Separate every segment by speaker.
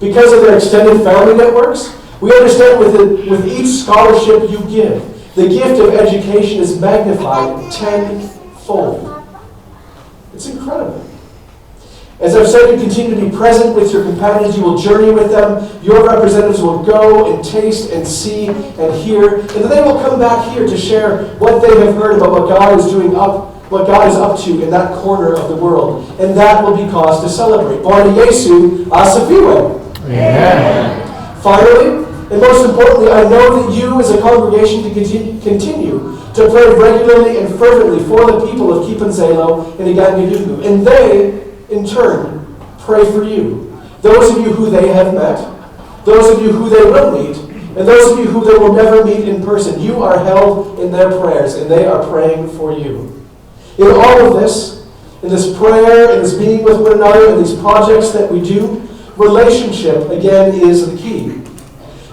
Speaker 1: because of their extended family networks. We understand with each scholarship you give, the gift of education is magnified tenfold. It's incredible. As I've said, you continue to be present with your companions. You will journey with them. Your representatives will go and taste and see and hear. And then they will come back here to share what they have heard about what God is doing what God is up to in that corner of the world. And that will be cause to celebrate. Bwana Yesu asifiwe.
Speaker 2: Amen.
Speaker 1: Finally, and most importantly, I know that you as a congregation to continue to pray regularly and fervently for the people of Kipanzalo and Igangadugu. And they, in turn, pray for you. Those of you who they have met, those of you who they will meet, and those of you who they will never meet in person. You are held in their prayers, and they are praying for you. In all of this, in this prayer, in this being with one another, in these projects that we do, relationship, again, is the key.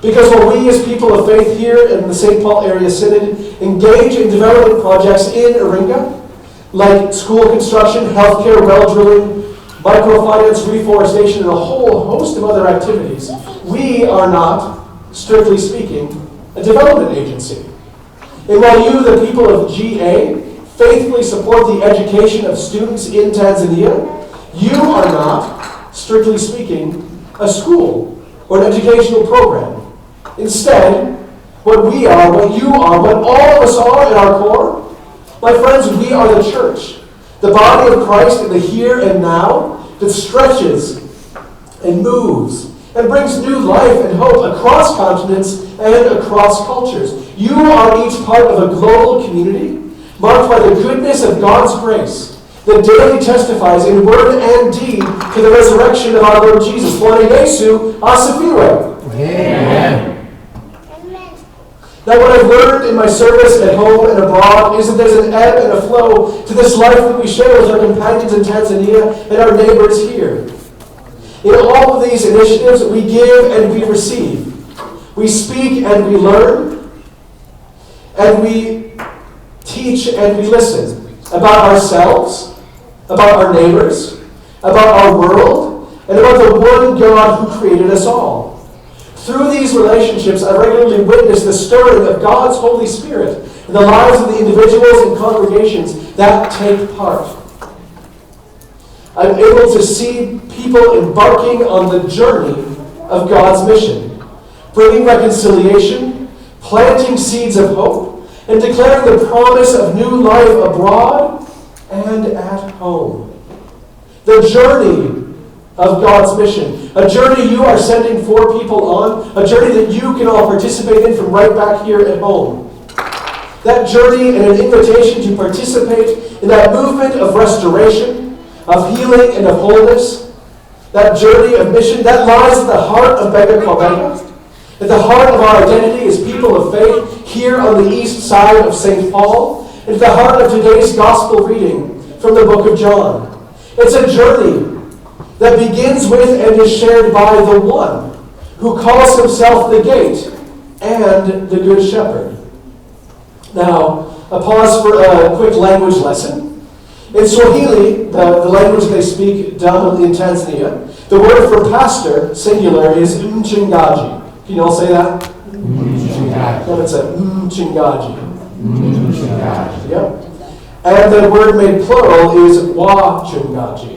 Speaker 1: Because when we as people of faith here in the St. Paul Area Synod engage in development projects in Iringa, like school construction, healthcare, well drilling, microfinance, reforestation, and a whole host of other activities, we are not, strictly speaking, a development agency. And while you, the people of GA, faithfully support the education of students in Tanzania, you are not, strictly speaking, a school or an educational program. Instead, what we are, what you are, what all of us are at our core, my friends, we are the church, the body of Christ in the here and now that stretches and moves and brings new life and hope across continents and across cultures. You are each part of a global community marked by the goodness of God's grace that daily testifies in word and deed to the resurrection of our Lord Jesus. Bwana Yesu asifiwe.
Speaker 2: Amen.
Speaker 1: Now, what I've learned in my service at home and abroad is that there's an ebb and a flow to this life that we share with our companions in Tanzania and our neighbors here. In all of these initiatives, we give and we receive. We speak and we learn. And we teach and we listen about ourselves, about our neighbors, about our world, and about the one God who created us all. Through these relationships, I regularly witness the stirring of God's Holy Spirit in the lives of the individuals and congregations that take part. I'm able to see people embarking on the journey of God's mission, bringing reconciliation, planting seeds of hope, and declaring the promise of new life abroad and at home. The journey of God's mission. A journey you are sending 4 people on. A journey that you can all participate in from right back here at home. That journey and an invitation to participate in that movement of restoration, of healing, and of wholeness. That journey of mission, that lies at the heart of Bega Kwabega. At the heart of our identity as people of faith here on the east side of St. Paul. And at the heart of today's gospel reading from the book of John. It's a journey that begins with and is shared by the one who calls himself the gate and the good shepherd. Now, a pause for a quick language lesson. In Swahili, the language they speak down in Tanzania, the word for pastor, singular, is mchungaji. Can you all say that?
Speaker 2: Mchungaji.
Speaker 1: No, it's a mchungaji.
Speaker 2: Mchungaji.
Speaker 1: Yep. And the word made plural is wachungaji.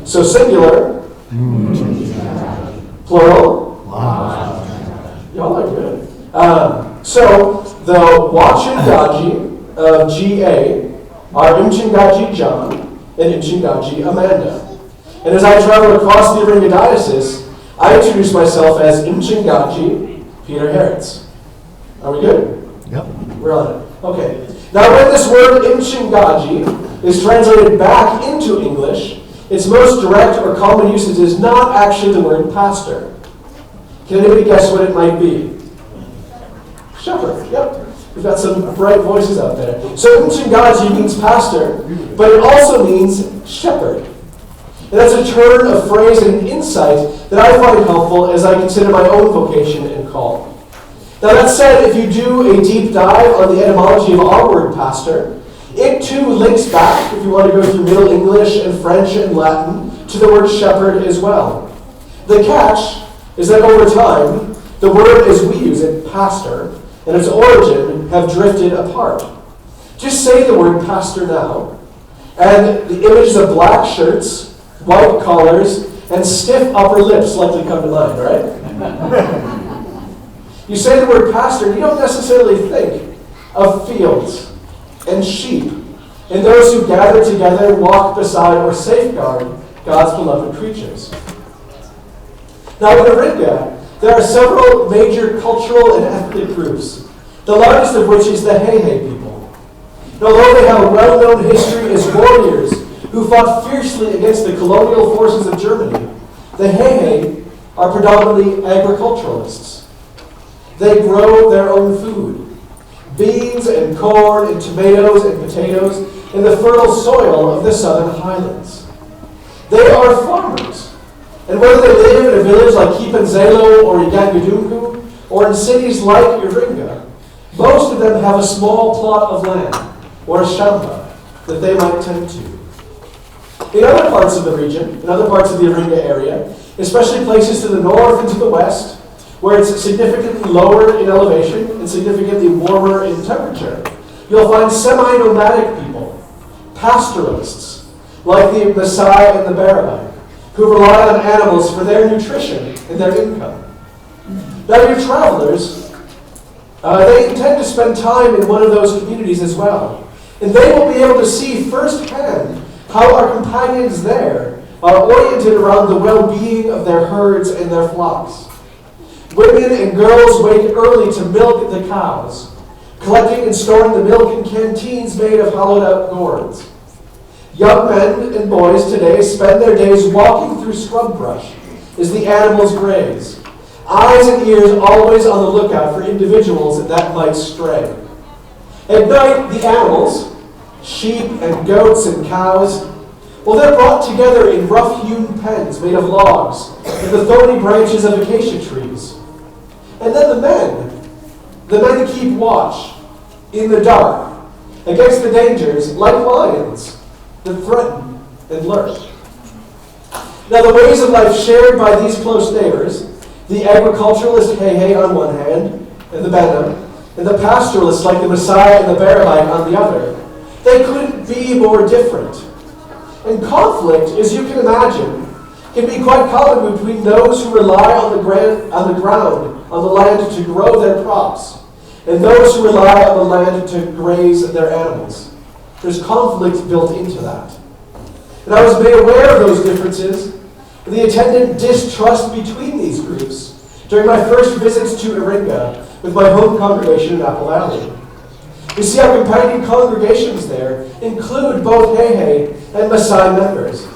Speaker 1: So singular, plural, y'all are good. So the Wachungaji of GA are Mchungaji John and Mchungaji Amanda. And as I travel across the Iringa Diocese, I introduce myself as Mchungaji Pr Harrits. Are we good?
Speaker 2: Yep.
Speaker 1: We're on it. Okay. Now when this word Mchungaji is translated back into English, its most direct or common usage is not actually the word pastor. Can anybody guess what it might be? Shepherd. Yep. We've got some bright voices out there. So Mchungaji means pastor, but it also means shepherd. And that's a turn of phrase and insight that I find helpful as I consider my own vocation and call. Now that said, if you do a deep dive on the etymology of our word pastor, it too links back, if you want to go through Middle English and French and Latin, to the word shepherd as well. The catch is that over time, the word as we use it, pastor, and its origin have drifted apart. Just say the word pastor now, and the images of black shirts, white collars, and stiff upper lips likely come to mind, right? You say the word pastor, and you don't necessarily think of fields and sheep and those who gather together, walk beside, or safeguard God's beloved creatures. Now in Oringa, there are several major cultural and ethnic groups, the largest of which is the Hehe people. And although they have a well-known history as warriors who fought fiercely against the colonial forces of Germany, the Hehe are predominantly agriculturalists. They grow their own food, beans and corn and tomatoes and potatoes in the fertile soil of the southern highlands. They are farmers, and whether they live in a village like Kipanzelo or Igangadungu, or in cities like Oringa, most of them have a small plot of land, or a shamba, that they might tend to. In other parts of the region, in other parts of the Oringa area, especially places to the north and to the west, where it's significantly lower in elevation and significantly warmer in temperature, you'll find semi-nomadic people, pastoralists, like the Maasai and the Barabai, who rely on animals for their nutrition and their income. Now your travelers, they intend to spend time in one of those communities as well, and they will be able to see firsthand how our companions there are oriented around the well-being of their herds and their flocks. Women and girls wake early to milk the cows, collecting and storing the milk in canteens made of hollowed-out gourds. Young men and boys today spend their days walking through scrub brush as the animals graze, eyes and ears always on the lookout for individuals that might stray. At night, the animals, sheep and goats and cows, well, they're brought together in rough-hewn pens made of logs and the thorny branches of acacia trees. And then the men keep watch in the dark against the dangers like lions that threaten and lurk. Now the ways of life shared by these close neighbors, the agriculturalist Hehe on one hand, and the Bana, and the pastoralists like the Maasai and the Barabai on the other, they couldn't be more different. And conflict, as you can imagine, can be quite common between those who rely on the ground, on the land to grow their crops, and those who rely on the land to graze their animals. There's conflict built into that. And I was made aware of those differences and the attendant distrust between these groups during my first visits to Oringa with my home congregation in Apple Valley. You see, our companion congregations there include both Hehe and Maasai members.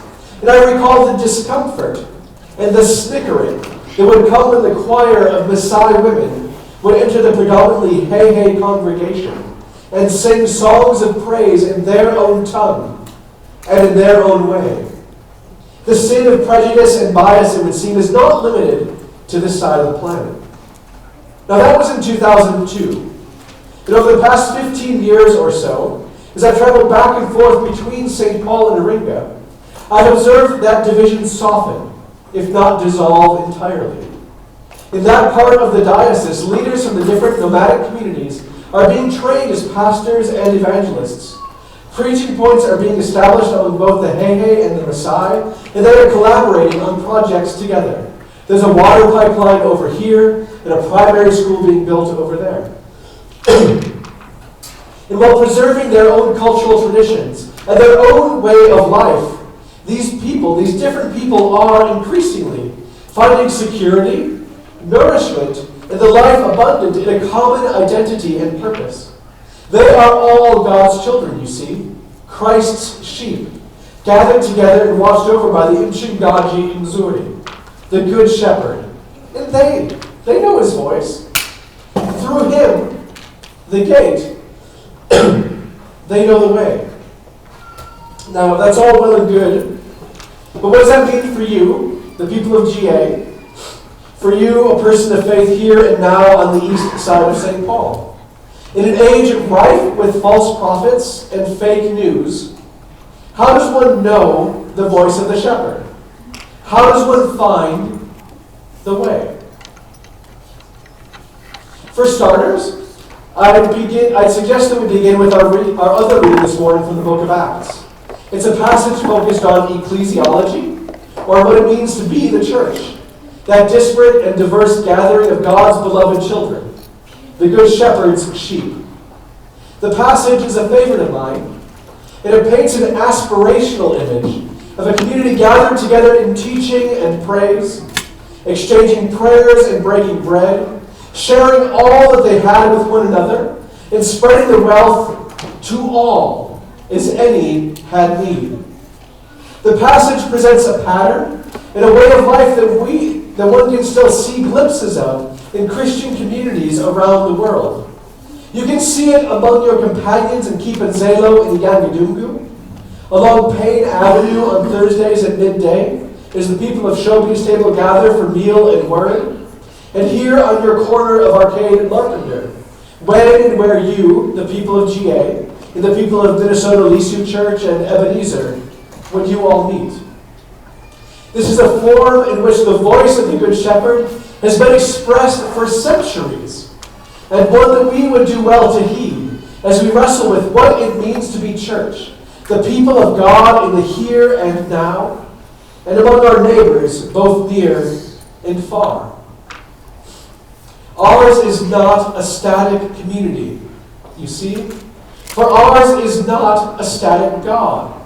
Speaker 1: And I recall the discomfort and the snickering that would come when the choir of Maasai women would enter the predominantly Hehe congregation and sing songs of praise in their own tongue and in their own way. The sin of prejudice and bias, it would seem, is not limited to this side of the planet. Now that was in 2002. And over the past 15 years or so, as I've traveled back and forth between St. Paul and Oringa, I've observed that division soften, if not dissolve entirely. In that part of the diocese, leaders from the different nomadic communities are being trained as pastors and evangelists. Preaching points are being established among both the Hehe and the Maasai, and they are collaborating on projects together. There's a water pipeline over here, and a primary school being built over there. And while preserving their own cultural traditions and their own way of life, these different people are increasingly finding security, nourishment, and the life abundant in a common identity and purpose. They are all God's children, you see, Christ's sheep, gathered together and watched over by the Mchungaji Mzuri, the Good Shepherd. And they know his voice. Through him, the gate, they know the way. Now, that's all well and good, but what does that mean for you, the people of GA? For you, a person of faith here and now on the east side of St. Paul? In an age rife with false prophets and fake news, how does one know the voice of the shepherd? How does one find the way? For starters, I'd suggest that we begin with our other reading this morning from the book of Acts. It's a passage focused on ecclesiology, or what it means to be the church, that disparate and diverse gathering of God's beloved children, the Good Shepherd's sheep. The passage is a favorite of mine. It paints an aspirational image of a community gathered together in teaching and praise, exchanging prayers and breaking bread, sharing all that they had with one another, and spreading the wealth to all as any had need. The passage presents a pattern and a way of life that one can still see glimpses of in Christian communities around the world. You can see it among your companions in Kipanzalo in Yangadungu, along Payne Avenue on Thursdays at midday, as the people of Showbiz Table gather for meal and word, and here on your corner of Arcade and Larpenter, when and where you, the people of GA, and the people of Minnesota Lisu Church and Ebenezer, when you all meet. This is a forum in which the voice of the Good Shepherd has been expressed for centuries, and one that we would do well to heed as we wrestle with what it means to be church, the people of God in the here and now, and among our neighbors, both near and far. Ours is not a static community, you see, for ours is not a static God.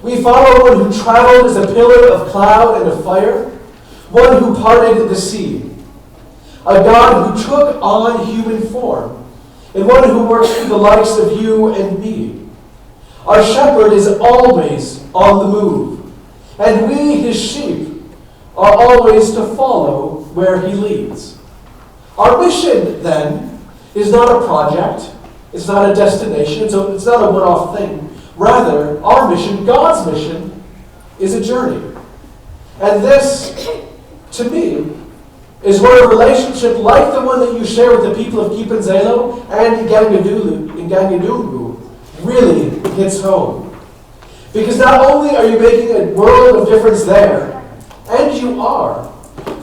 Speaker 1: We follow one who traveled as a pillar of cloud and of fire, one who parted the sea, a God who took on human form, and one who works through the likes of you and me. Our shepherd is always on the move, and we, his sheep, are always to follow where he leads. Our mission, then, is not a project, it's not a destination, it's not a one-off thing. Rather, our mission, God's mission, is a journey. And this, to me, is where a relationship like the one that you share with the people of Kipanzalo and Gangadungu really hits home. Because not only are you making a world of difference there, and you are,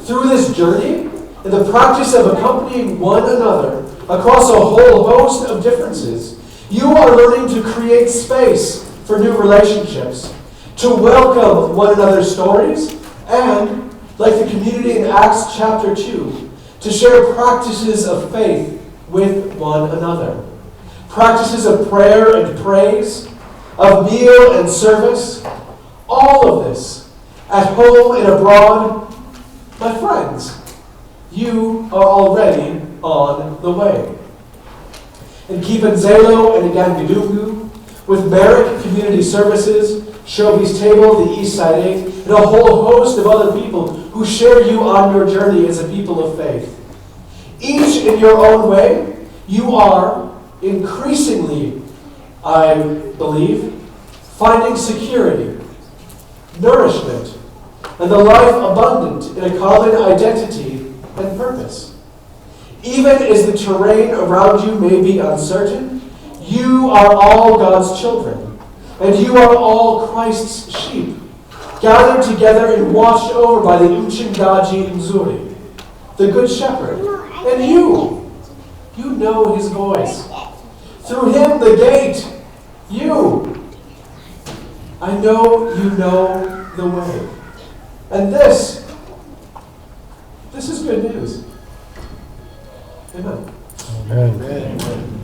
Speaker 1: through this journey and the practice of accompanying one another across a whole host of differences, you are learning to create space for new relationships, to welcome one another's stories, and, like the community in Acts chapter 2, to share practices of faith with one another. Practices of prayer and praise, of meal and service, all of this, at home and abroad. My friends, you are already on the way. In Kipanzalo and in Gangadungu, with Merrick Community Services, Showbiz Table, the East Side 8, and a whole host of other people who share you on your journey as a people of faith. Each in your own way, you are increasingly, I believe, finding security, nourishment, and the life abundant in a common identity and purpose. Even as the terrain around you may be uncertain, you are all God's children, and you are all Christ's sheep, gathered together and watched over by the Uchingaji Nzuri, the Good Shepherd. And you know his voice. Through him, the gate, I know you know the way. And this is good news. Amen.
Speaker 2: Amen.